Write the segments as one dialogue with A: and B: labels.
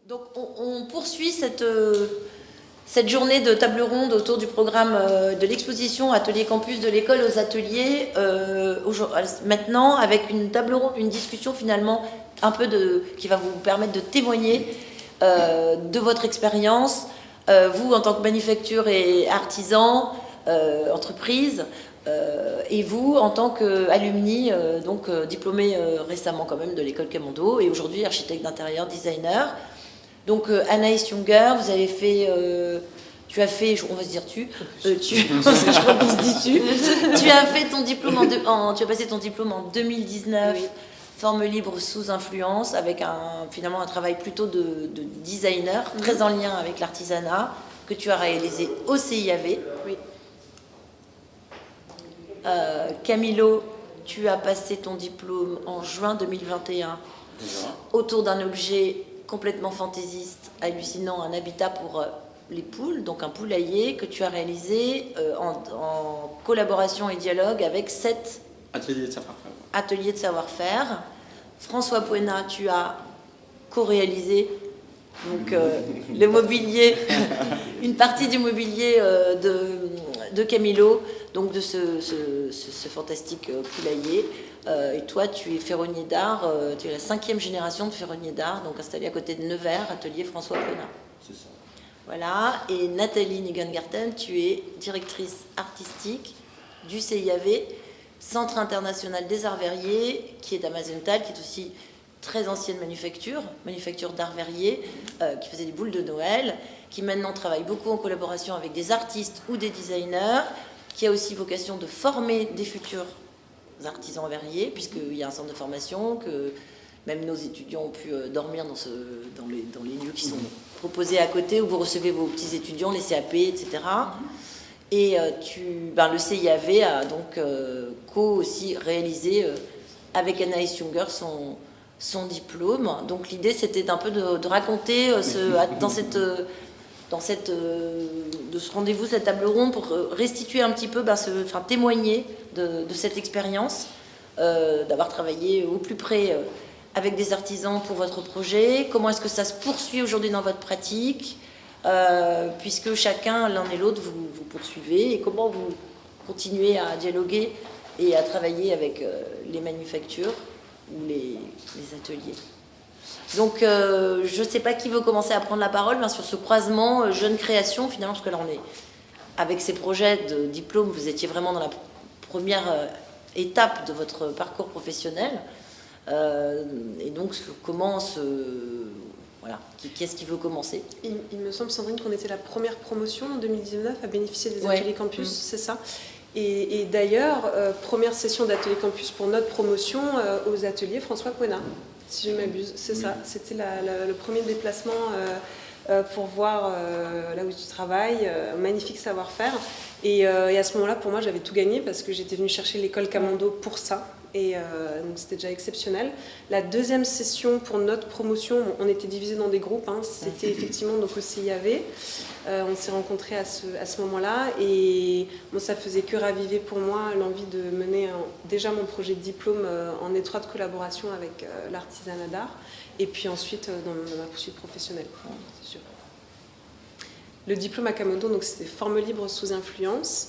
A: Donc on poursuit cette journée de table ronde autour du programme de l'exposition Atelier Campus de l'école aux ateliers. Maintenant avec une table ronde, une discussion finalement un peu qui va vous permettre de témoigner de votre expérience, vous en tant que manufacture et artisan, entreprise, et vous en tant qu'alumni, donc diplômé récemment quand même de l'école Camondo et aujourd'hui architecte d'intérieur, designer. Donc Anaïs Junger, vous avez fait, tu as fait, on va se dire parce que je crois qu'on se dit tu as fait ton diplôme tu as passé ton diplôme en 2019, oui. Forme libre sous influence, avec finalement un travail plutôt de designer, très en lien avec l'artisanat, que tu as réalisé au CIAV. Oui. Camilo, tu as passé ton diplôme en juin 2021 autour d'un objet complètement fantaisiste, hallucinant, un habitat pour les poules, donc un poulailler que tu as réalisé en collaboration et dialogue avec 7 ateliers de savoir-faire. François Puena, tu as co-réalisé donc, le mobilier, une partie du mobilier de Camilo, donc de ce fantastique poulailler. Et toi, tu es ferronnier d'art, tu es la 5e génération de ferronnier d'art, donc installé à côté de Nevers, atelier François Puena. C'est ça. Voilà. Et Nathalie Nigengarten, tu es directrice artistique du CIAV, Centre international des arts verriers, qui est à Mazental, qui est aussi très ancienne manufacture d'art verrier, qui faisait des boules de Noël, qui maintenant travaille beaucoup en collaboration avec des artistes ou des designers, qui a aussi vocation de former des futurs artisans verriers, puisqu'il y a un centre de formation, que même nos étudiants ont pu dormir dans les lieux qui sont proposés à côté, où vous recevez vos petits étudiants, les CAP, etc. Et le CIAV a donc aussi réalisé avec Anaïs Junger son diplôme. Donc l'idée c'était un peu de raconter dans ce rendez-vous, cette table ronde, pour restituer un petit peu, témoigner de cette expérience, d'avoir travaillé au plus près avec des artisans pour votre projet. Comment est-ce que ça se poursuit aujourd'hui dans votre pratique, puisque chacun, l'un et l'autre, vous poursuivez, et comment vous continuez à dialoguer et à travailler avec les manufactures ou les ateliers. Donc, je ne sais pas qui veut commencer à prendre la parole sur ce croisement jeune création, finalement, parce que là, on est avec ces projets de diplôme, vous étiez vraiment dans la première étape de votre parcours professionnel. Et donc, voilà, qui est-ce qui veut commencer?
B: Il me semble, Sandrine, qu'on était la première promotion en 2019 à bénéficier des ateliers campus, c'est ça? Et d'ailleurs, première session d'atelier campus pour notre promotion aux ateliers François Puena, si je ne m'abuse, c'est ça. C'était le premier déplacement pour voir là où tu travailles, magnifique savoir-faire. Et à ce moment-là, pour moi, j'avais tout gagné parce que j'étais venue chercher l'école Camondo pour ça. Et donc c'était déjà exceptionnel. La deuxième session pour notre promotion, on était divisés dans des groupes, c'était effectivement donc au CIAV. On s'est rencontrés à ce moment-là et ça faisait que raviver pour moi l'envie de mener déjà mon projet de diplôme en étroite collaboration avec l'artisanat d'art et puis ensuite dans ma poursuite professionnelle, c'est sûr. Le diplôme à Camondo, donc c'était forme libre sous influence.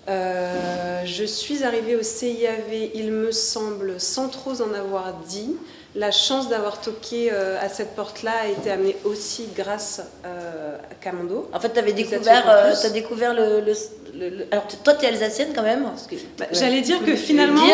B: Je suis arrivée au CIAV, il me semble, sans trop en avoir dit. La chance d'avoir toqué à cette porte-là a été amenée aussi grâce à Camondo.
A: En fait, tu as découvert alors, toi, tu es alsacienne quand même
B: j'allais dire que finalement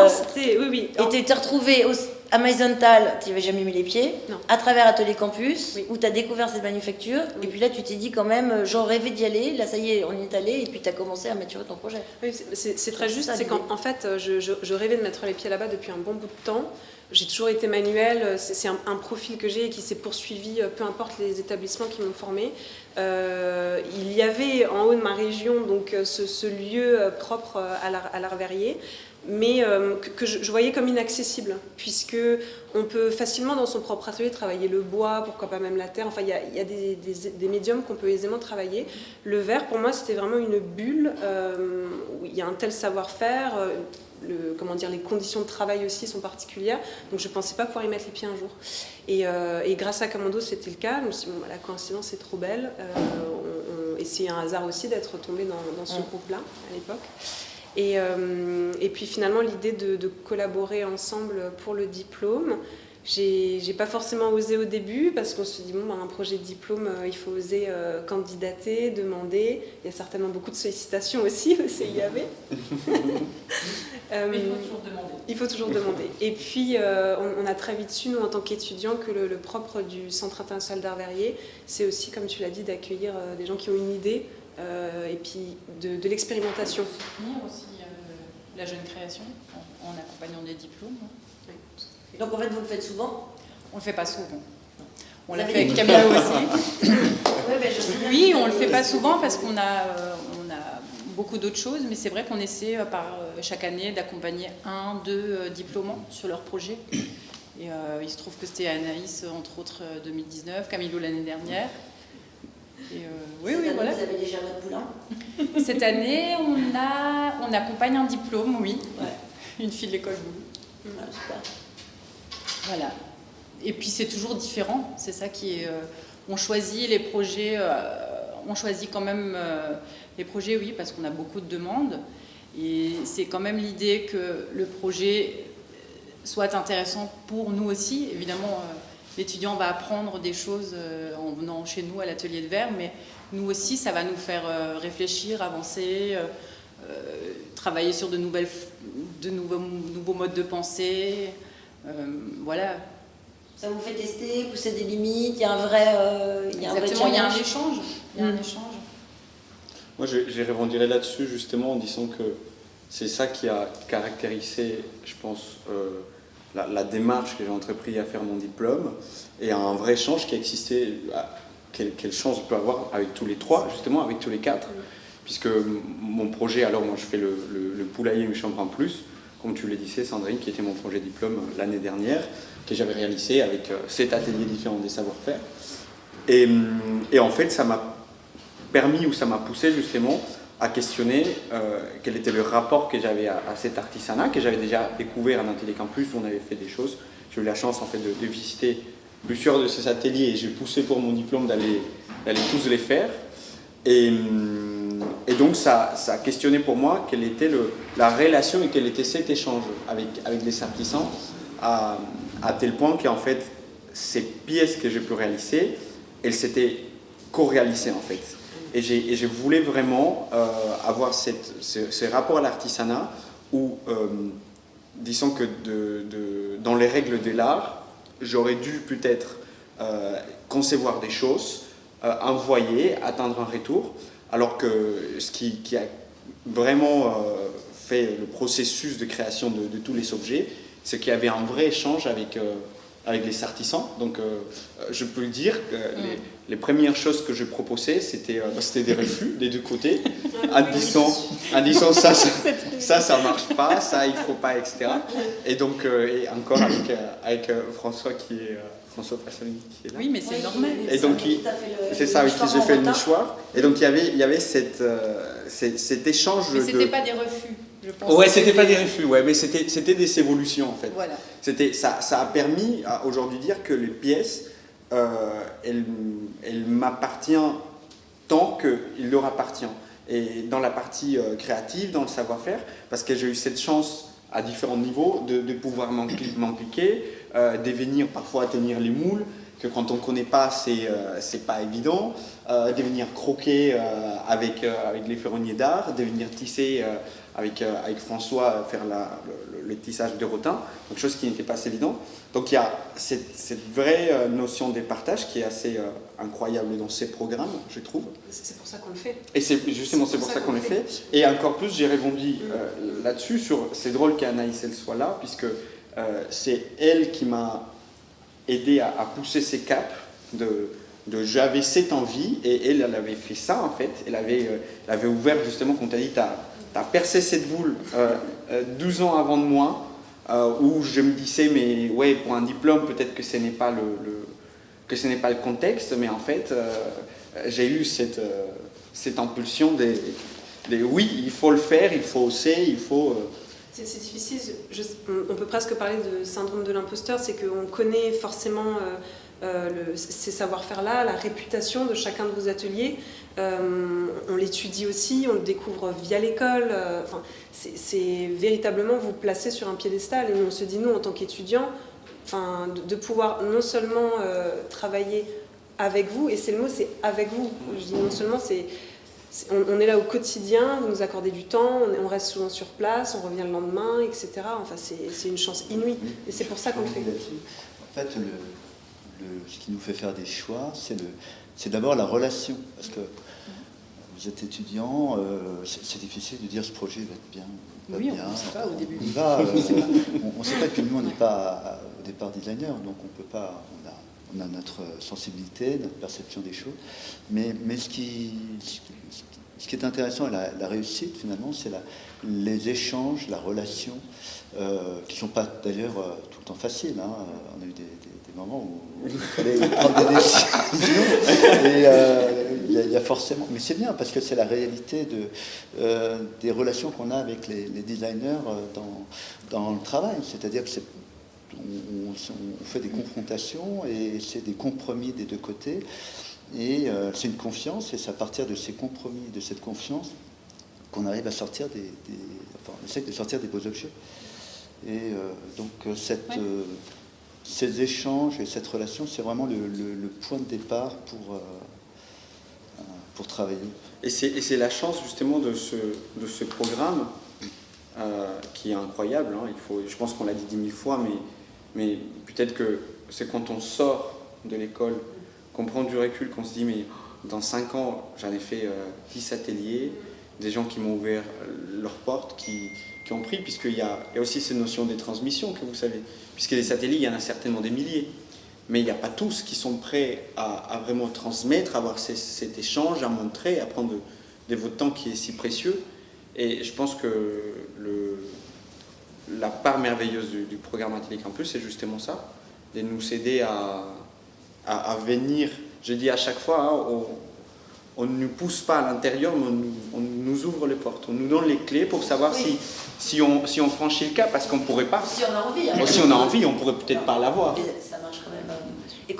B: c'était... Oui.
A: Et tu t'es retrouvée à Mazental, tu n'y avais jamais mis les pieds,
B: non.
A: À travers Atelier Campus, où tu as découvert cette manufacture, et puis là tu t'es dit quand même, j'en rêvais d'y aller, là ça y est, on y est allé, et puis tu as commencé à maturer ton projet.
B: Oui, c'est très juste, c'est qu'en fait, je rêvais de mettre les pieds là-bas depuis un bon bout de temps. J'ai toujours été manuelle, c'est un profil que j'ai et qui s'est poursuivi, peu importe les établissements qui m'ont formée. Il y avait en haut de ma région donc ce lieu propre à l'art verrier. mais que je voyais comme inaccessible, puisque on peut facilement dans son propre atelier travailler le bois, pourquoi pas même la terre, enfin il y a des médiums qu'on peut aisément travailler. Le verre, pour moi, c'était vraiment une bulle où il y a un tel savoir-faire, les conditions de travail aussi sont particulières, donc je ne pensais pas pouvoir y mettre les pieds un jour. Et grâce à Camondo, c'était le cas. Je me suis dit, bon, la coïncidence est trop belle, et c'est un hasard aussi d'être tombé dans ce groupe-là à l'époque. Et puis finalement, l'idée de collaborer ensemble pour le diplôme, j'ai pas forcément osé au début parce qu'on se dit, bon, un projet de diplôme, il faut oser candidater, demander. Il y a certainement beaucoup de sollicitations aussi au CIAB.
C: Mais il faut toujours demander.
B: Il faut toujours demander. Et puis, on a très vite su, nous, en tant qu'étudiants, que le propre du Centre international d'art verrier, c'est aussi, comme tu l'as dit, d'accueillir des gens qui ont une idée et puis de l'expérimentation.
C: Soutenir aussi la jeune création en accompagnant des diplômes.
A: Donc en fait, vous le faites souvent?
C: On le fait pas souvent. On l'a fait avec Camilo aussi. Oui, on le fait pas souvent parce qu'on a beaucoup d'autres choses, mais c'est vrai qu'on essaie chaque année d'accompagner 2 diplômants sur leur projet. Et il se trouve que c'était Anaïs, entre autres, 2019, Camilo l'année dernière. Et oui, voilà.
A: Vous avez déjà votre poulain?
C: Cette année, on accompagne un diplôme, oui. Ouais. Une fille de l'école Bouloux.
A: Ah, super.
C: Voilà. Et puis c'est toujours différent. C'est ça qui est. On choisit les projets. On choisit quand même les projets, oui, parce qu'on a beaucoup de demandes. Et c'est quand même l'idée que le projet soit intéressant pour nous aussi. Évidemment, l'étudiant va apprendre des choses en venant chez nous à l'atelier de verre, mais nous aussi, ça va nous faire réfléchir, avancer, travailler sur de nouveaux modes de pensée. Voilà.
A: Ça vous fait tester, pousser des limites, il y a un vrai
C: Exactement, il y a un échange.
D: Moi, j'ai rebondi là-dessus justement en disant que c'est ça qui a caractérisé, je pense, la démarche que j'ai entreprise à faire mon diplôme, et un vrai échange qui a existé. Quelle chance je peux avoir avec tous les 3, justement, avec tous les 4, puisque mon projet, alors moi je fais le poulailler Une chambre en plus, comme tu le disais Sandrine, qui était mon projet diplôme l'année dernière, que j'avais réalisé avec 7 ateliers différents des savoir-faire. Et en fait, ça m'a permis, ou ça m'a poussé justement à questionner quel était le rapport que j'avais à cet artisanat, que j'avais déjà découvert à Atelier Campus, où on avait fait des choses. J'ai eu la chance en fait de visiter plusieurs de ces ateliers, et j'ai poussé pour mon diplôme d'aller tous les faire. Et donc ça a questionné pour moi quelle était la relation et quel était cet échange avec les artisans, à tel point qu'en fait ces pièces que j'ai pu réaliser, elles s'étaient co-réalisées en fait. Et je voulais vraiment avoir ce rapport à l'artisanat où, disons que dans les règles de l'art, j'aurais dû peut-être concevoir des choses, envoyer, attendre un retour, alors que ce qui a vraiment fait le processus de création de tous les objets, c'est qu'il y avait un vrai échange avec les artisans. Donc je peux le dire, les premières choses que je proposais, c'était des refus des deux côtés, en disant ça marche pas, ça il faut pas, etc. Et donc, et encore avec François François Passolini qui est là.
C: Oui, mais c'est normal.
D: Et donc, c'est ça, avec qui j'ai fait le nichoir. Et donc, il y avait cet échange.
C: Mais c'était pas des refus, je pense.
D: Ouais, c'était pas des refus, ouais, mais c'était des évolutions en fait.
C: Voilà.
D: Ça a permis aujourd'hui de dire que les pièces, elles m'appartiennent tant qu'il leur appartient. Et dans la partie créative, dans le savoir-faire, parce que j'ai eu cette chance à différents niveaux de pouvoir m'impliquer, de venir parfois tenir les moules, que quand on ne connaît pas, c'est pas évident, de venir croquer avec les ferronniers d'art, de venir tisser avec François, faire le tissage de rotin, donc chose qui n'était pas assez évident. Donc il y a cette vraie notion de partage qui est assez incroyable dans ces programmes, je trouve.
B: C'est pour ça qu'on le fait.
D: Et c'est pour ça qu'on le fait. Et encore plus, j'ai rebondi là-dessus, c'est drôle qu'Anaïs elle soit là, puisque c'est elle qui m'a aidé à pousser ces caps j'avais cette envie, et elle avait fait ça en fait. Elle avait ouvert justement, comme tu as dit, as percé cette boule 12 ans avant de moi, où je me disais, mais ouais, pour un diplôme, peut-être que ce n'est pas le contexte, mais en fait, j'ai eu cette impulsion des oui, il faut le faire, il faut oser, il faut...
B: C'est difficile, on peut presque parler de syndrome de l'imposteur, c'est qu'on connaît forcément ces savoir-faire-là, la réputation de chacun de vos ateliers, on l'étudie aussi, on le découvre via l'école, c'est véritablement vous placer sur un piédestal, et on se dit, nous, en tant qu'étudiants, de pouvoir non seulement travailler avec vous, et c'est le mot, c'est avec vous, je dis non seulement, on est là au quotidien, vous nous accordez du temps, on reste souvent sur place, on revient le lendemain, etc. Enfin, c'est une chance inouïe. Et c'est pour ça qu'on le fait.
E: En fait, ce qui nous fait faire des choix, c'est d'abord la relation. Parce que vous êtes étudiant, c'est difficile de dire ce projet va être bien.
C: Oui, on ne sait pas au début.
E: On ne sait pas, et puis nous, on n'est pas au départ designer, donc on peut pas... On a notre sensibilité, notre perception des choses. Mais ce qui est intéressant à la réussite, finalement, c'est les échanges, la relation, qui ne sont pas d'ailleurs tout le temps faciles. Hein. On a eu des moments où il fallait prendre des décisions. Et il y a forcément... Mais c'est bien, parce que c'est la réalité des relations qu'on a avec les designers dans le travail. C'est-à-dire que on fait des confrontations et c'est des compromis des deux côtés, et c'est une confiance, et c'est à partir de ces compromis, de cette confiance, qu'on arrive à sortir on essaie de sortir des beaux objets. Et donc ces échanges et cette relation, c'est vraiment le point de départ pour travailler.
D: Et c'est la chance justement de ce programme qui est incroyable, hein. Je pense qu'on l'a dit 10 000 fois, mais peut-être que c'est quand on sort de l'école qu'on prend du recul, qu'on se dit, mais dans 5 ans, j'en ai fait 10 ateliers, des gens qui m'ont ouvert leurs portes, qui ont pris, puisqu'il y a aussi cette notion des transmissions, que vous savez, puisque les ateliers, il y en a certainement des milliers, mais il n'y a pas tous qui sont prêts à vraiment transmettre, à avoir cet échange, à montrer, à prendre de votre temps qui est si précieux. Et je pense que la part merveilleuse du programme Atelier Campus, c'est justement ça, de nous aider à venir. Je dis à chaque fois, hein, on ne nous pousse pas à l'intérieur, mais on nous ouvre les portes, on nous donne les clés pour savoir si on franchit le cap, parce qu'on ne pourrait pas.
A: Si on a envie. Hein,
D: si on a envie, on pourrait peut-être pas l'avoir.
A: Ça marche quand même. Et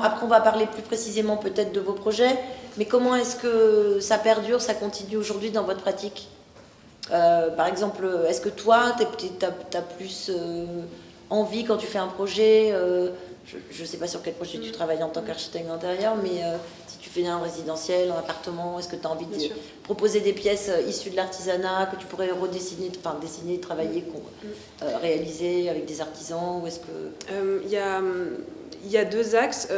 A: après on va parler plus précisément peut-être de vos projets, mais comment est-ce que ça perdure, ça continue aujourd'hui dans votre pratique ? Par exemple, est-ce que toi, tu as plus envie quand tu fais un projet, je ne sais pas sur quel projet tu travailles en tant qu'architecte d'intérieur, mais si tu fais un résidentiel, un appartement, est-ce que tu as envie de proposer des pièces issues de l'artisanat que tu pourrais redessiner, dessiner, travailler, réaliser avec des artisans, ou est-ce que...
B: Il y a 2 axes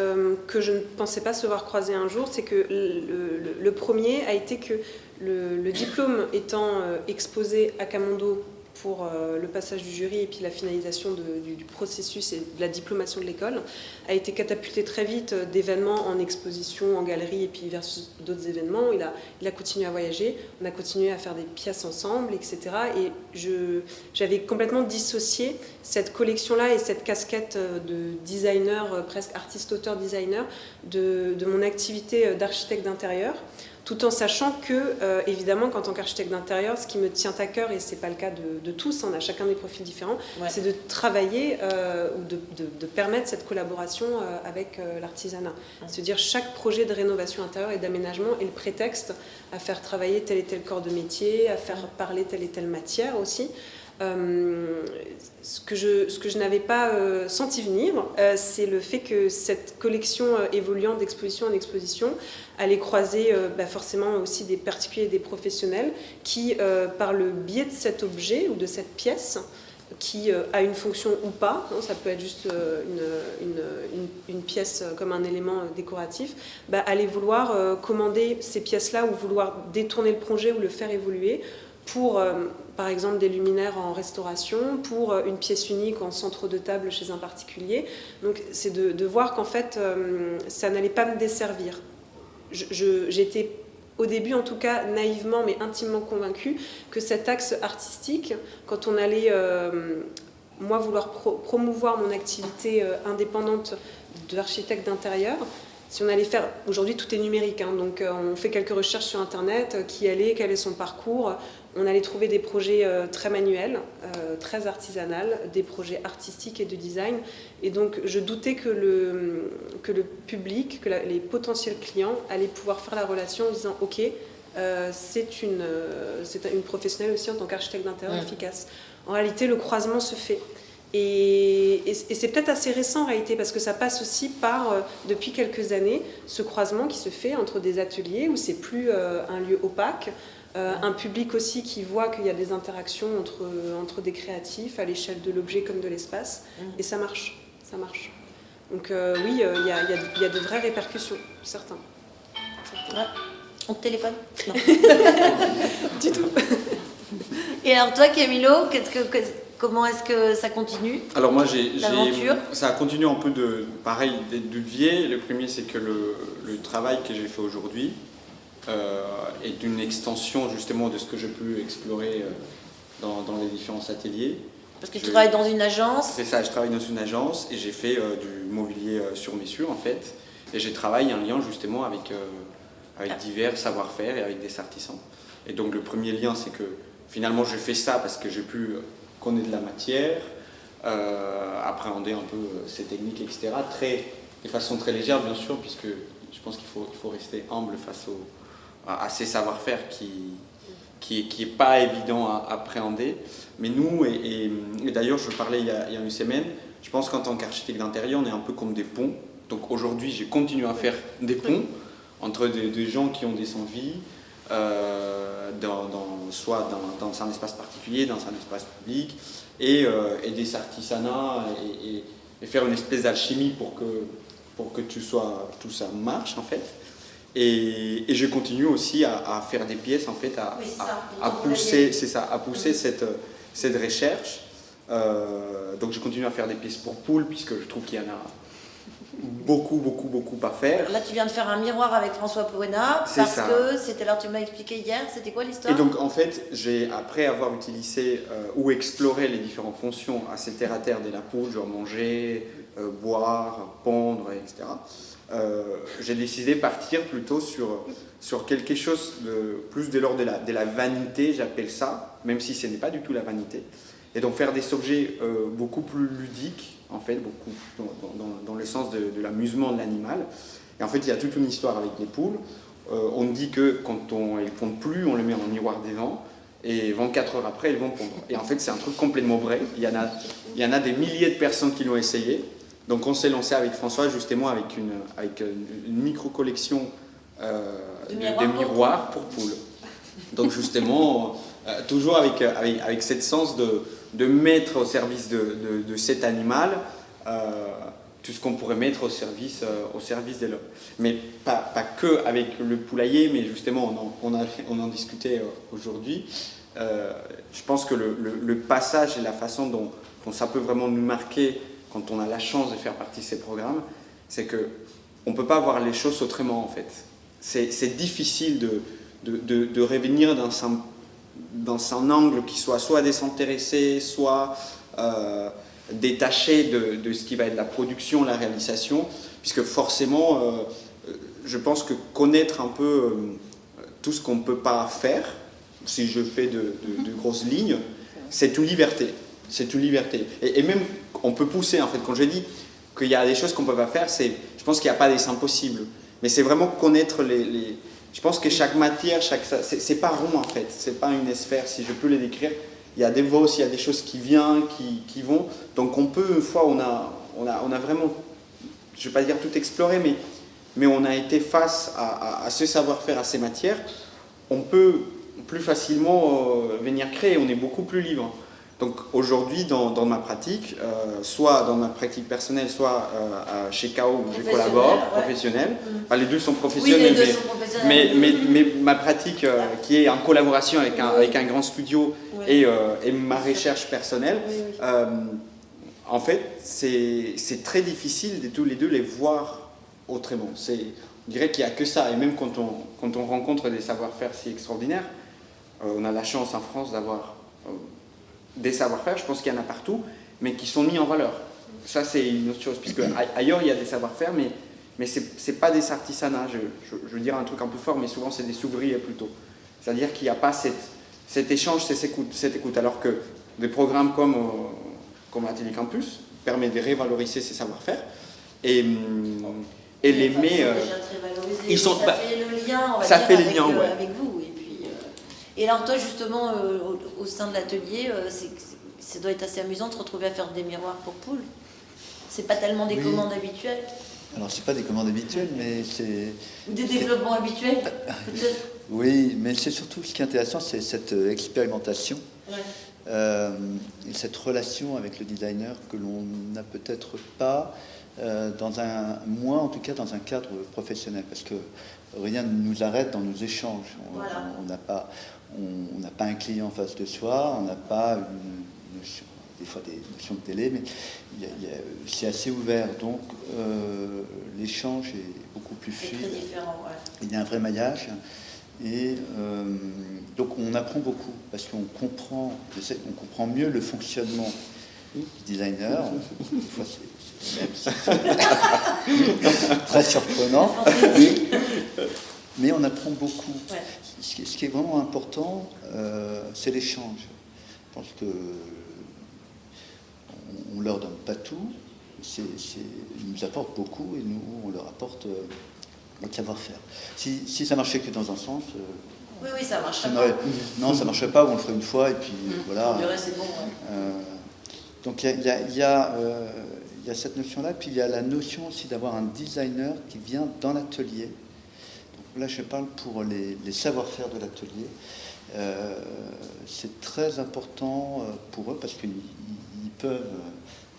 B: que je ne pensais pas se voir croiser un jour. C'est que le premier a été que le diplôme étant exposé à Camondo pour le passage du jury et puis la finalisation du processus et de la diplomation de l'école, a été catapulté très vite d'événements en exposition, en galerie et puis versus d'autres événements. Il a continué à voyager, on a continué à faire des pièces ensemble, etc. Et j'avais complètement dissocié cette collection-là et cette casquette de designer, presque artiste-auteur-designer, de mon activité d'architecte d'intérieur, tout en sachant que, évidemment, qu'en tant qu'architecte d'intérieur, ce qui me tient à cœur, et ce n'est pas le cas de tous, on a chacun des profils différents, c'est de travailler ou de permettre cette collaboration avec l'artisanat. Se dire chaque projet de rénovation intérieure et d'aménagement est le prétexte à faire travailler tel et tel corps de métier, à faire parler telle et telle matière aussi. Ce que je n'avais pas senti venir, c'est le fait que cette collection évoluant d'exposition en exposition allait croiser forcément aussi des particuliers et des professionnels qui, par le biais de cet objet ou de cette pièce, qui a une fonction ou pas, hein, ça peut être juste une pièce comme un élément décoratif, allait vouloir commander ces pièces-là ou vouloir détourner le projet ou le faire évoluer pour, par exemple, des luminaires en restauration, pour une pièce unique en centre de table chez un particulier. Donc c'est de voir qu'en fait, ça n'allait pas me desservir. J'étais au début en tout cas naïvement mais intimement convaincue que cet axe artistique, quand on allait moi vouloir promouvoir mon activité indépendante d'architecte d'intérieur, si on allait faire, aujourd'hui tout est numérique, hein, donc on fait quelques recherches sur internet, quel est son parcours, on allait trouver des projets très manuels, très artisanales, des projets artistiques et de design, et donc je doutais que le public, les potentiels clients allaient pouvoir faire la relation en disant ok, c'est une professionnelle aussi en tant qu'architecte d'intérieur efficace. En réalité, le croisement se fait. Et c'est peut-être assez récent en réalité, parce que ça passe aussi par, depuis quelques années, ce croisement qui se fait entre des ateliers où c'est plus un lieu opaque, un public aussi qui voit qu'il y a des interactions entre des créatifs à l'échelle de l'objet comme de l'espace, et ça marche. Donc oui, il y a de vraies répercussions, certains.
A: Ouais. On te téléphone? Non.
B: Du tout.
A: Et alors toi, Camilo, comment est-ce que ça continue?
D: Alors moi,
A: l'aventure?
D: Ça a continué un peu pareil, de leviers. Le premier, c'est que le travail que j'ai fait aujourd'hui est une extension justement de ce que j'ai pu explorer dans les différents ateliers.
A: Parce que tu travailles dans une agence?
D: C'est ça, je travaille dans une agence et j'ai fait du mobilier sur mesure en fait. Et j'ai travaillé en lien justement avec divers savoir-faire et avec des artisans. Et donc le premier lien, c'est que finalement je fais ça parce que j'ai pu connaître de la matière, appréhender un peu ces techniques, etc. De façon très légère bien sûr, puisque je pense qu'il faut rester humble face à ces savoir-faire qui est pas évident à appréhender. Mais nous, et d'ailleurs je parlais il y a une semaine, je pense qu'en tant qu'architecte d'intérieur, on est un peu comme des ponts. Donc aujourd'hui, j'ai continué à faire des ponts entre des gens qui ont des envies, soit dans un espace particulier, dans un espace public, et des artisanats, et faire une espèce d'alchimie pour que tout ça marche en fait. Et je continue aussi à faire des pièces en fait, à pousser cette recherche. Donc je continue à faire des pièces pour poules, puisque je trouve qu'il y en a beaucoup à faire.
A: Là, tu viens de faire un miroir avec François Pourena, parce que c'était là, tu m'as expliqué hier, c'était quoi l'histoire?
D: Et donc en fait, après avoir utilisé ou exploré les différentes fonctions assez terre à terre de la poule, genre manger, boire, pondre, etc., j'ai décidé de partir plutôt sur quelque chose de plus de l'ordre de la vanité, j'appelle ça, même si ce n'est pas du tout la vanité. Et donc faire des objets beaucoup plus ludiques, en fait, beaucoup dans le sens de l'amusement de l'animal. Et en fait, il y a toute une histoire avec les poules. On dit que quand elles ne pondent plus, on les met en miroir des vents, et 24 heures après, elles vont pondre. Et en fait, c'est un truc complètement vrai. Il y en a des milliers de personnes qui l'ont essayé. Donc on s'est lancé avec François justement avec une micro-collection de miroirs pour poules. Donc justement, toujours avec cette sens de mettre au service de cet animal tout ce qu'on pourrait mettre au service de l'homme. Mais pas que avec le poulailler, mais justement on en discutait aujourd'hui. Je pense que le passage et la façon dont ça peut vraiment nous marquer quand on a la chance de faire partie de ces programmes, c'est qu'on ne peut pas voir les choses autrement en fait. C'est difficile de revenir dans un angle qui soit désintéressé, soit détaché de ce qui va être la production, la réalisation, puisque forcément, je pense que connaître un peu tout ce qu'on ne peut pas faire, si je fais de grosses lignes, c'est une liberté. C'est une liberté. Et même, on peut pousser, en fait, quand je dis qu'il y a des choses qu'on ne peut pas faire, je pense qu'il n'y a pas des impossibles. Mais c'est vraiment connaître je pense que chaque matière, c'est pas rond, en fait. C'est pas une sphère, si je peux les décrire. Il y a des bosses, il y a des choses qui viennent, qui vont. Donc on peut, une fois, on a vraiment, je ne vais pas dire tout exploré, mais on a été face à ce savoir-faire, à ces matières. On peut plus facilement venir créer, on est beaucoup plus libre. Donc aujourd'hui, dans ma pratique, soit dans ma pratique personnelle, soit chez KO où je collabore, professionnel. Enfin, les deux sont professionnels,
A: oui, les deux sont professionnels.
D: Mais ma pratique qui est en collaboration avec un grand studio et ma recherche personnelle, en fait, c'est très difficile de tous les deux les voir autrement. je dirais qu'il n'y a que ça. Et même quand on rencontre des savoir-faire si extraordinaires, on a la chance en France d'avoir des savoir-faire, je pense qu'il y en a partout, mais qui sont mis en valeur. Ça, c'est une autre chose, puisque ailleurs, il y a des savoir-faire, mais ce n'est pas des artisanats. Je veux dire un truc un peu fort, mais souvent, c'est des ouvriers plutôt. C'est-à-dire qu'il n'y a pas cet échange, cette écoute, alors que des programmes comme Atelier Campus permettent de revaloriser ces savoir-faire et les met...
A: Ils sont ça fait le lien, on va
D: ça
A: dire,
D: fait le lien, ouais.
A: avec vous. Et, puis, et alors toi, justement, au sein de l'atelier, ça doit être assez amusant de se retrouver à faire des miroirs pour poules. C'est pas tellement des commandes habituelles.
E: Alors, c'est pas des commandes habituelles, mais c'est...
A: Ou des développements habituels, peut-être.
E: Oui, mais c'est surtout ce qui est intéressant, c'est cette expérimentation et cette relation avec le designer que l'on n'a peut-être pas moins en tout cas dans un cadre professionnel, parce que rien ne nous arrête dans nos échanges. On n'a pas un client en face de soi, on n'a pas une notion, des fois des notions de télé, mais c'est assez ouvert, donc l'échange est beaucoup plus fluide.
A: C'est très différent, ouais.
E: Il y a un vrai maillage. Et donc on apprend beaucoup parce qu'on comprend mieux le fonctionnement du designer. Des fois c'est très surprenant, mais on apprend beaucoup. Ouais. Ce qui est vraiment important, c'est l'échange. Je pense que on leur donne pas tout. Ils nous apportent beaucoup et nous on leur apporte notre savoir-faire. Si ça marchait que dans un sens...
A: oui, ça marcherait
E: pas. Non, ça marcherait pas, ou on le ferait une fois, et puis voilà.
A: C'est bon, ouais.
E: Donc il y a cette notion-là, puis il y a la notion aussi d'avoir un designer qui vient dans l'atelier. Donc là, je parle pour les savoir-faire de l'atelier. C'est très important pour eux, parce qu'ils peuvent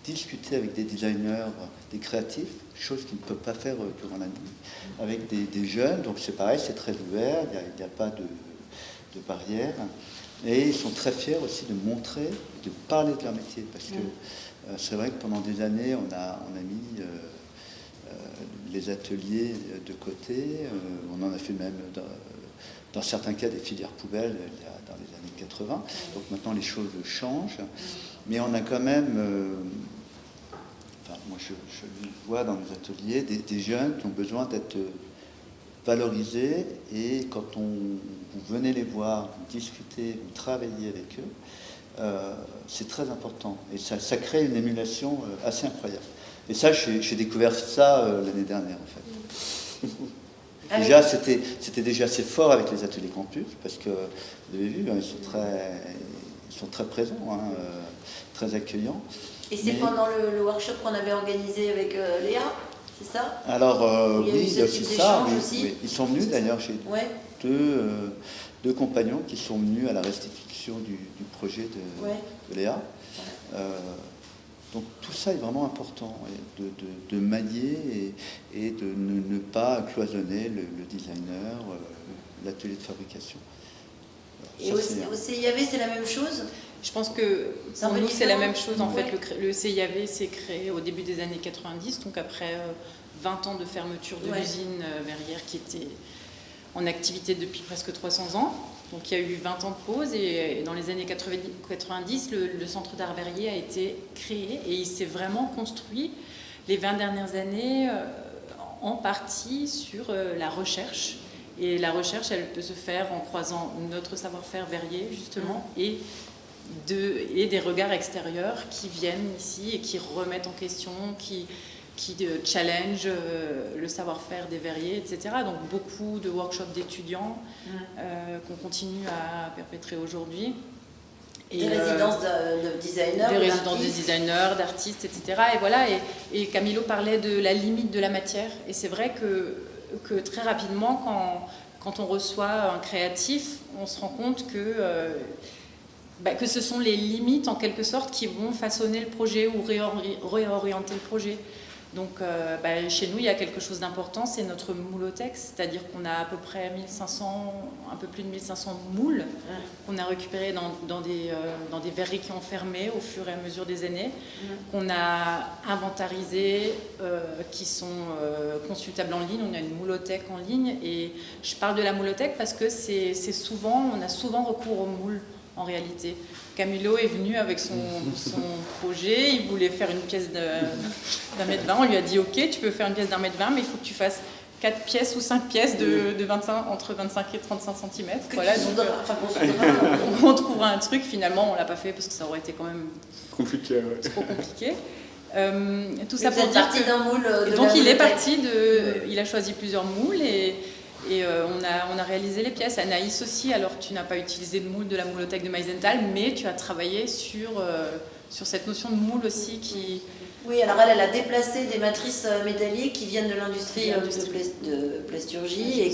E: discuter avec des designers, des créatifs, chose qu'ils ne peuvent pas faire durant la nuit, avec des jeunes, donc c'est pareil, c'est très ouvert, il n'y a pas de barrière, et ils sont très fiers aussi de montrer, de parler de leur métier, parce que c'est vrai que pendant des années, on a mis les ateliers de côté, on en a fait même dans certains cas des filières poubelles dans les années 80, donc maintenant les choses changent, mais on a quand même... moi, je vois dans les ateliers des jeunes qui ont besoin d'être valorisés, et quand vous venez les voir, vous discutez, vous travaillez avec eux, c'est très important. Et ça crée une émulation assez incroyable. Et ça, j'ai découvert ça l'année dernière, en fait. Déjà, c'était déjà assez fort avec les ateliers campus, parce que, vous avez vu, ils sont très présents, très accueillants.
A: Et c'est pendant le workshop qu'on avait organisé avec Léa, c'est ça?
E: Alors, oui, il y a aussi ça.
A: Oui.
E: Ils sont venus d'ailleurs, j'ai deux compagnons qui sont venus à la restitution du projet de Léa. Ouais. Donc tout ça est vraiment important, de manier et de ne pas cloisonner le designer, l'atelier de fabrication.
A: Et au CIAV, c'est la même chose?
C: Je pense que pour nous, c'est la même chose. En fait, le CIAV s'est créé au début des années 90, donc après 20 ans de fermeture de l'usine verrière qui était en activité depuis presque 300 ans. Donc il y a eu 20 ans de pause, et dans les années 90, le centre d'art verrier a été créé, et il s'est vraiment construit les 20 dernières années en partie sur la recherche. Et la recherche, elle peut se faire en croisant notre savoir-faire verrier, justement, et des regards extérieurs qui viennent ici et qui remettent en question, qui challenge le savoir-faire des verriers, etc. Donc beaucoup de workshops d'étudiants qu'on continue à perpétrer aujourd'hui.
A: Des résidences de designers.
C: Des résidences de designers, d'artistes, etc. Et voilà, et Camilo parlait de la limite de la matière. Et c'est vrai que très rapidement, quand on reçoit un créatif, on se rend compte que ce sont les limites, en quelque sorte, qui vont façonner le projet ou réorienter le projet. Donc chez nous, il y a quelque chose d'important, c'est notre moulothèque, c'est-à-dire qu'on a à peu près un peu plus de 1500 moules qu'on a récupérés dans des verreries qui ont fermé au fur et à mesure des années, qu'on a inventarisés, qui sont consultables en ligne. On a une moulothèque en ligne, et je parle de la moulothèque parce que on a souvent recours aux moules en réalité. Camilo est venu avec son projet, il voulait faire une pièce d'1,20 m. On lui a dit ok, tu peux faire une pièce d'1,20 m, mais il faut que tu fasses 4 pièces ou 5 pièces entre 25 et 35 cm. Voilà, donc on trouvera un truc. Finalement, on ne l'a pas fait parce que ça aurait été quand même
D: compliqué,
C: trop compliqué. Tout
A: ça pour dire d'un moule.
C: Donc il a choisi plusieurs moules et on a réalisé les pièces. Anaïs aussi, alors tu n'as pas utilisé de moule de la moulothèque de Meisenthal, mais tu as travaillé sur cette notion de moule aussi qui...
A: Oui, alors elle a déplacé des matrices métalliques qui viennent de l'industrie de plasturgie et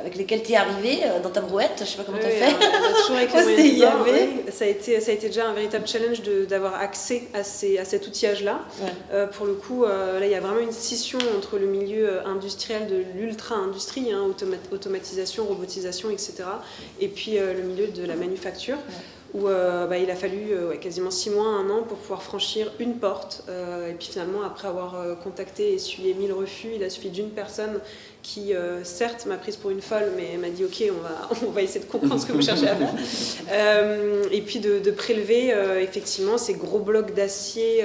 A: avec lesquelles tu es arrivée dans ta brouette, je ne sais pas comment tu as fait.
B: On a toujours avec les moyens du bord, oui. Ça a été déjà un véritable challenge d'avoir accès à cet outillage-là. Ouais. Pour le coup, là, il y a vraiment une scission entre le milieu industriel de l'ultra-industrie, automatisation, robotisation, etc., et puis le milieu de la manufacture. Ouais. Où il a fallu quasiment 6 mois, 1 an pour pouvoir franchir une porte. Et puis finalement, après avoir contacté et essuyé 1000 refus, il a suffi d'une personne qui, certes, m'a prise pour une folle, mais m'a dit « Ok, on va essayer de comprendre ce que vous cherchez à faire. » Et puis de prélever effectivement ces gros blocs d'acier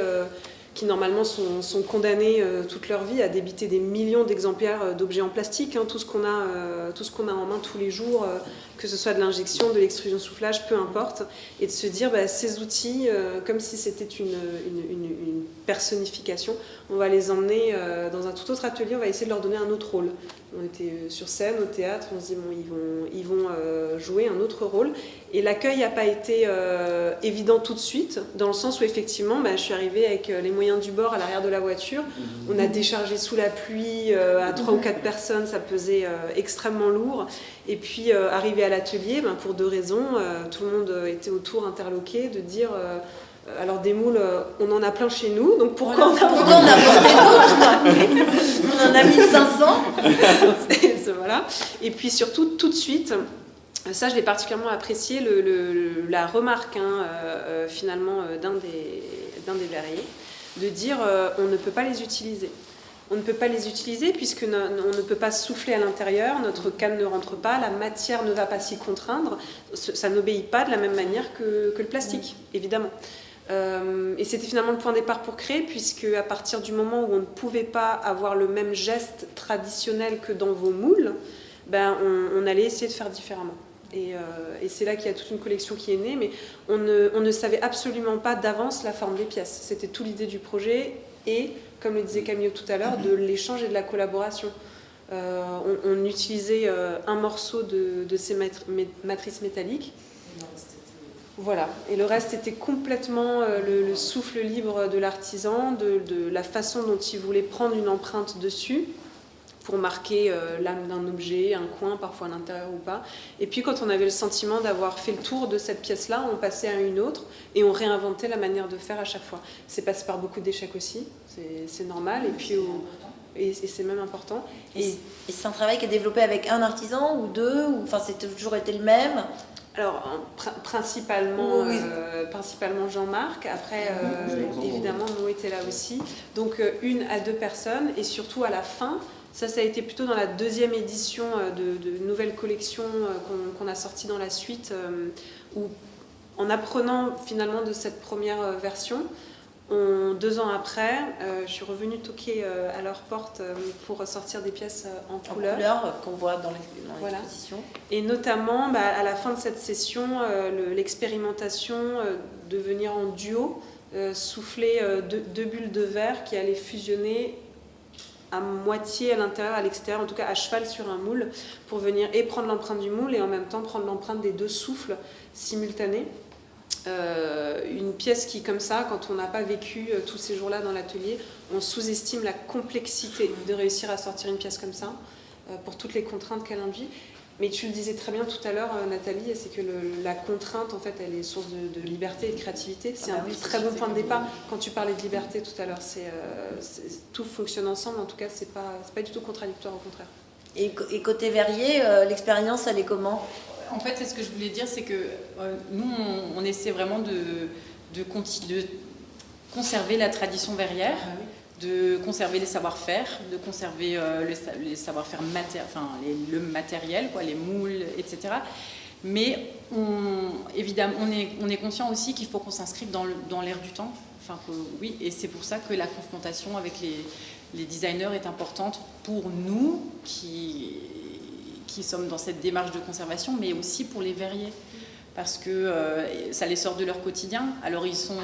B: qui normalement sont condamnés toute leur vie à débiter des millions d'exemplaires d'objets en plastique, tout ce qu'on a en main tous les jours, que ce soit de l'injection, de l'extrusion soufflage, peu importe, et de se dire ces outils, comme si c'était une personnification, on va les emmener dans un tout autre atelier, on va essayer de leur donner un autre rôle. On était sur scène, au théâtre, on se dit ils vont jouer un autre rôle. Et l'accueil n'a pas été évident tout de suite, dans le sens où effectivement, je suis arrivée avec les moyens du bord à l'arrière de la voiture. On a déchargé sous la pluie à 3 ou 4 personnes, ça pesait extrêmement lourd. Et puis arrivé à l'atelier, pour 2 raisons, tout le monde était autour interloqué de dire... alors des moules, on en a plein chez nous, donc pourquoi on a porté d'autres? On en a 1500. Voilà. Et puis surtout, tout de suite, ça je l'ai particulièrement apprécié, la remarque finalement d'un des verriers, de dire on ne peut pas les utiliser. On ne peut pas les utiliser puisque on ne peut pas souffler à l'intérieur, notre canne ne rentre pas, la matière ne va pas s'y contraindre, ça n'obéit pas de la même manière que le plastique, évidemment. Et c'était finalement le point de départ pour créer, puisque à partir du moment où on ne pouvait pas avoir le même geste traditionnel que dans vos moules, on allait essayer de faire différemment. Et c'est là qu'il y a toute une collection qui est née, mais on ne savait absolument pas d'avance la forme des pièces. C'était toute l'idée du projet et, comme le disait Camille tout à l'heure, de l'échange et de la collaboration. On utilisait un morceau de ces matrices métalliques. Voilà, et le reste était complètement le souffle libre de l'artisan, de la façon dont il voulait prendre une empreinte dessus pour marquer l'âme d'un objet, un coin, parfois à l'intérieur ou pas. Et puis quand on avait le sentiment d'avoir fait le tour de cette pièce-là, on passait à une autre et on réinventait la manière de faire à chaque fois. C'est passé par beaucoup d'échecs aussi, c'est normal, et puis et c'est même important.
A: Et c'est un travail qui est développé avec un artisan ou 2, ou enfin c'est toujours été le même?
B: Alors, principalement Jean-Marc. Après, évidemment, Mo était là aussi. Donc, 1 à 2 personnes. Et surtout, à la fin, ça a été plutôt dans la 2e édition de nouvelles collections qu'on a sorties dans la suite, où, en apprenant finalement de cette première version, 2 ans après, je suis revenue toquer à leur porte pour sortir des pièces en couleur
A: qu'on voit dans l'exposition.
B: Et notamment, à la fin de cette session, l'expérimentation de venir en duo, souffler 2 bulles de verre qui allaient fusionner à moitié à l'intérieur, à l'extérieur, en tout cas à cheval sur un moule, pour venir et prendre l'empreinte du moule et en même temps prendre l'empreinte des 2 souffles simultanés. Une pièce qui, comme ça, quand on n'a pas vécu tous ces jours-là dans l'atelier, on sous-estime la complexité de réussir à sortir une pièce comme ça, pour toutes les contraintes qu'elle induit. Mais tu le disais très bien tout à l'heure, Nathalie, c'est que la contrainte, en fait, elle est source de liberté et de créativité. C'est un très bon point de départ. Quand tu parlais de liberté tout à l'heure, tout fonctionne ensemble. En tout cas, c'est pas du tout contradictoire, au contraire.
A: Et côté verrier, l'expérience, elle est comment ?
C: En fait, c'est ce que je voulais dire, c'est que nous, on essaie vraiment de conserver la tradition verrière, de conserver les savoir-faire, de conserver les savoir-faire le matériel, quoi, les moules, etc. Mais évidemment, on est conscient aussi qu'il faut qu'on s'inscrive dans l'air du temps. Oui, et c'est pour ça que la confrontation avec les designers est importante pour nous qui sommes dans cette démarche de conservation, mais aussi pour les verriers. Parce que ça les sort de leur quotidien. Alors ils sont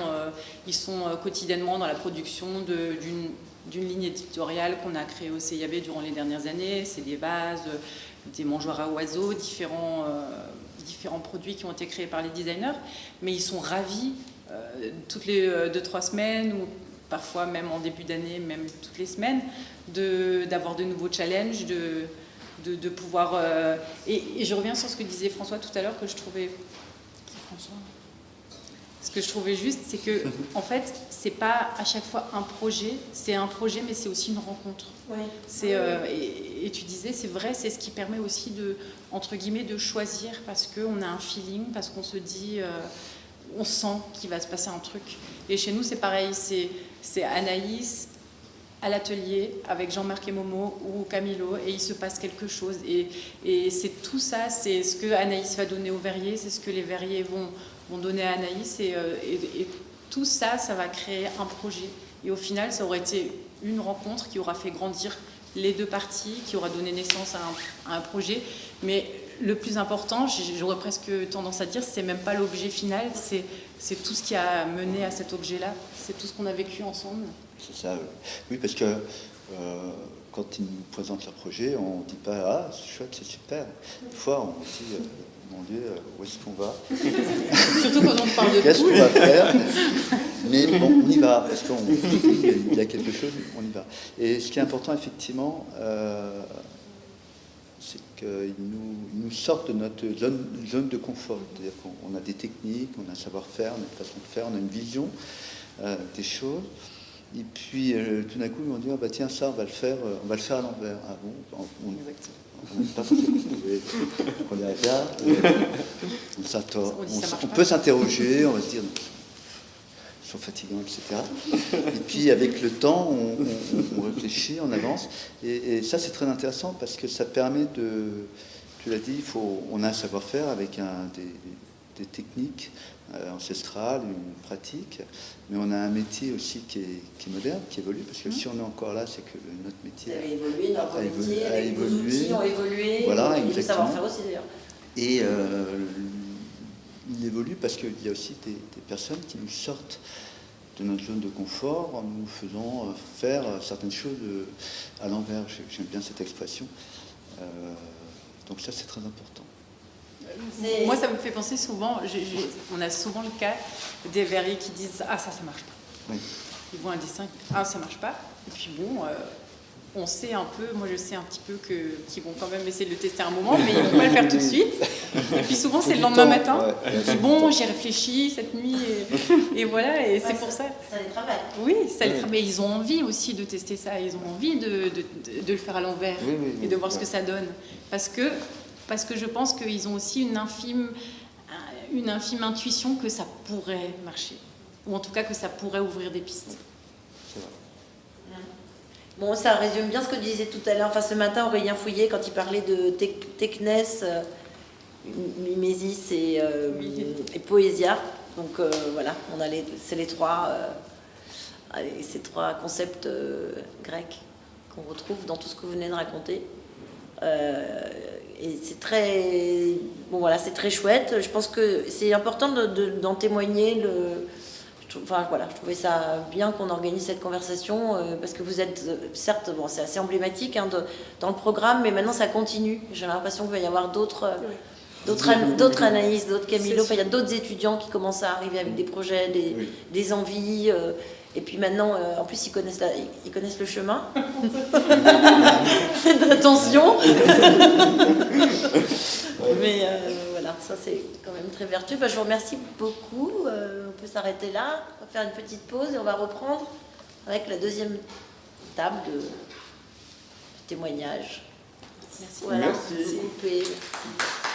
C: quotidiennement dans la production d'une ligne éditoriale qu'on a créée au CIAB durant les dernières années. C'est des vases, des mangeoires à oiseaux, différents produits qui ont été créés par les designers. Mais ils sont ravis toutes les 2-3 semaines, ou parfois même en début d'année, même toutes les semaines, d'avoir de nouveaux challenges, de pouvoir... Et je reviens sur ce que disait François tout à l'heure, que je trouvais... Ce que je trouvais juste, c'est que, en fait, c'est pas à chaque fois un projet, c'est un projet, mais c'est aussi une rencontre.
A: Oui.
C: Et tu disais, c'est vrai, c'est ce qui permet aussi entre guillemets, de choisir, parce qu'on a un feeling, parce qu'on se dit, on sent qu'il va se passer un truc. Et chez nous, c'est pareil, c'est Anaïs à l'atelier avec Jean-Marc et Momo ou Camilo, et il se passe quelque chose. Et c'est tout ça, c'est ce que Anaïs va donner aux verriers, c'est ce que les verriers vont donner à Anaïs, et tout ça, ça va créer un projet. Et au final, ça aurait été une rencontre qui aura fait grandir les deux parties, qui aura donné naissance à un projet. Mais le plus important, j'aurais presque tendance à dire, c'est même pas l'objet final, c'est tout ce qui a mené à cet objet-là, c'est tout ce qu'on a vécu ensemble.
E: C'est ça, oui, parce que quand ils nous présentent leur projet, on ne dit pas « Ah, c'est chouette, c'est super ». Des fois, on dit « Mon Dieu, où est-ce qu'on va ?»
C: Surtout quand on parle de
E: qu'est-ce qu'on va faire? Mais bon, on y va, parce qu'il y a quelque chose, on y va. Et ce qui est important, effectivement, c'est qu'ils nous sortent de notre zone de confort. C'est-à-dire qu'on a des techniques, on a un savoir-faire, on a une façon de faire, on a une vision des choses. Et puis tout d'un coup, ils vont dire, bah, tiens, ça, on va le faire à l'envers. Ah bon, on est là, on peut s'interroger, on va se dire, ils sont fatigants, etc. Et puis avec le temps, on réfléchit, on avance. Et ça, c'est très intéressant parce que ça permet tu l'as dit, on a un savoir-faire avec des techniques ancestrales, une pratique, mais on a un métier aussi qui est moderne, qui évolue, parce que si on est encore là, c'est que notre métier
A: a évolué, notre métier, vos outils ont évolué,
E: voilà,
A: et le savoir-faire aussi d'ailleurs.
E: Et il évolue parce qu'il y a aussi des personnes qui nous sortent de notre zone de confort en nous faisant faire certaines choses à l'envers. J'aime bien cette expression. Donc ça, c'est très important.
C: Moi, ça me fait penser souvent, on a souvent le cas des verriers qui disent « Ah, ça marche pas ».
E: Oui.
C: Ils voient un dessin, « Ah, ça marche pas ». Et puis bon, on sait un peu, moi je sais un petit peu qu'ils vont quand même essayer de le tester un moment, mais ils vont pas le faire tout de suite. Et puis souvent, c'est le lendemain matin. Ouais. Bon, j'ai réfléchi cette nuit, et voilà, et c'est pour ça.
A: Ça les travaille.
C: Oui, ça les travaille. Mais ils ont envie aussi de tester ça, ils ont envie de le faire à l'envers, et de voir ce que ça donne. Parce que je pense qu'ils ont aussi une infime intuition que ça pourrait marcher. Ou en tout cas que ça pourrait ouvrir des pistes.
E: C'est vrai.
A: Bon, ça résume bien ce que tu disais tout à l'heure. Enfin, ce matin, Aurélien Fouillet, quand il parlait de Tecnès, Mimesis et Poesia. Donc voilà, c'est ces trois concepts grecs qu'on retrouve dans tout ce que vous venez de raconter. Et c'est très c'est très chouette. Je pense que c'est important d'en témoigner. Enfin voilà, je trouvais ça bien qu'on organise cette conversation parce que vous êtes certes, c'est assez emblématique dans le programme, mais maintenant ça continue. J'ai l'impression qu'il va y avoir d'autres d'autres Anaïs, d'autres Camilo.
B: C'est
A: Enfin, il y a d'autres étudiants qui commencent à arriver avec des projets, des envies. Et puis maintenant, en plus, ils connaissent le chemin. Faites attention. Mais voilà, ça c'est quand même très vertueux. Je vous remercie beaucoup. On peut s'arrêter là, on va faire une petite pause et on va reprendre avec la deuxième table de témoignage.
B: Merci.
A: Voilà,
D: Merci.
A: s'il vous plaît. Merci.